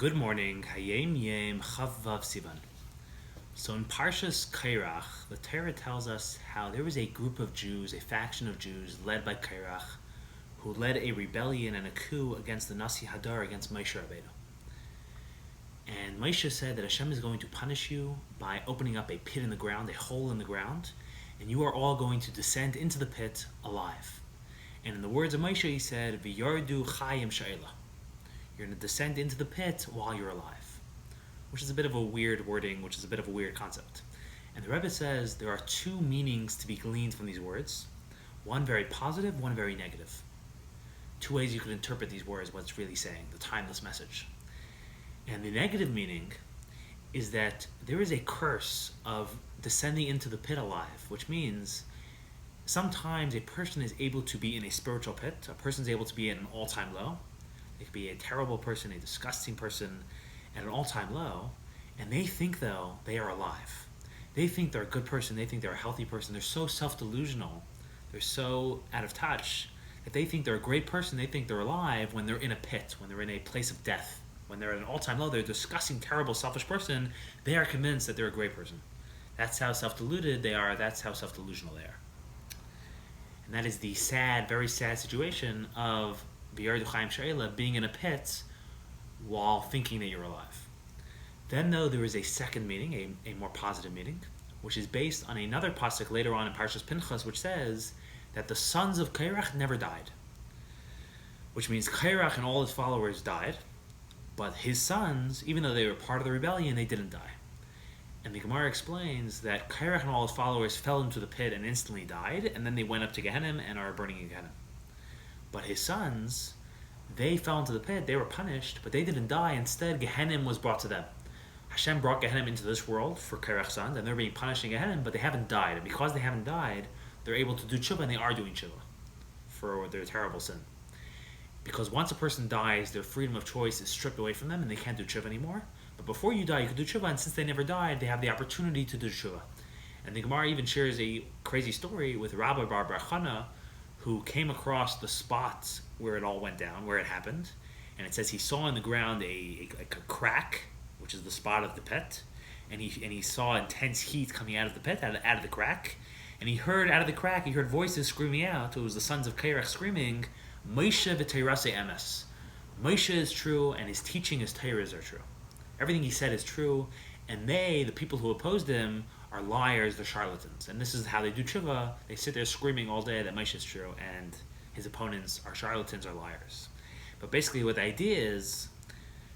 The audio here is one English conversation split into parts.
Good morning, Hayom Yom, Chof Vuv Sivan. So in Parshas Korach, the Torah tells us how there was a group of Jews, a faction of Jews led by Korach, who led a rebellion and a coup against the Nasi Hadar, against Moshe Rabbeinu. And Moshe said that Hashem is going to punish you by opening up a pit in the ground, a hole in the ground, and you are all going to descend into the pit alive. And in the words of Moshe, he said, V'yardu Hayom Yom. You're going to descend into the pit while you're alive, which is a bit of a weird wording, which is a bit of a weird concept. And the Rebbe says there are two meanings to be gleaned from these words, one very positive, one very negative. Two ways you could interpret these words, what it's really saying, the timeless message. And the negative meaning is that there is a curse of descending into the pit alive, which means sometimes a person is able to be in a spiritual pit, a person is able to be at an all-time low. It could be a terrible person, a disgusting person at an all-time low, and they think, though, they are alive. They think they're a good person, they think they're a healthy person. They're so self-delusional, they're so out of touch, that they think they're a great person, they think they're alive when they're in a pit, when they're in a place of death. When they're at an all-time low, they're a disgusting, terrible, selfish person, they are convinced that they're a great person. That's how self-deluded they are, that's how self-delusional they are. And that is the sad, very sad situation of being in a pit while thinking that you're alive. Then, though, there is a second meaning, a more positive meaning, which is based on another pasuk later on in Parshas Pinchas, which says that the sons of Korach never died. Which means Korach and all his followers died, but his sons, even though they were part of the rebellion, they didn't die. And the Gemara explains that Korach and all his followers fell into the pit and instantly died, and then they went up to Gehenna and are burning in Gehenna. But his sons, they fell into the pit, they were punished, but they didn't die. Instead, Gehenna was brought to them. Hashem brought Gehenna into this world for Korach's sons, and they're being punished in Gehenna, but they haven't died. And because they haven't died, they're able to do tshuva, and they are doing tshuva for their terrible sin. Because once a person dies, their freedom of choice is stripped away from them, and they can't do tshuva anymore. But before you die, you can do tshuva, and since they never died, they have the opportunity to do tshuva. And the Gemara even shares a crazy story with Rabbah Bar Bar Chanah, who came across the spots where it all went down, where it happened. And it says he saw in the ground a crack, which is the spot of the pit. And he saw intense heat coming out of the pit, out of the crack. And he heard out of the crack, he heard voices screaming out. It was the sons of Korach screaming, Moshe v'teirase emes. Moshe is true, and his teaching, his Torahs are true. Everything he said is true, and they, the people who opposed him, are liars, they're charlatans. And this is how they do tshuva. They sit there screaming all day that Moshe is true, and his opponents are charlatans, are liars. But basically what the idea is,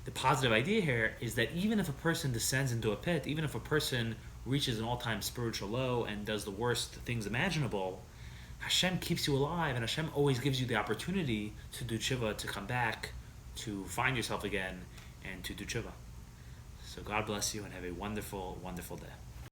the positive idea here, is that even if a person descends into a pit, even if a person reaches an all-time spiritual low and does the worst things imaginable, Hashem keeps you alive, and Hashem always gives you the opportunity to do tshuva, to come back, to find yourself again, and to do tshuva. So God bless you, and have a wonderful, wonderful day.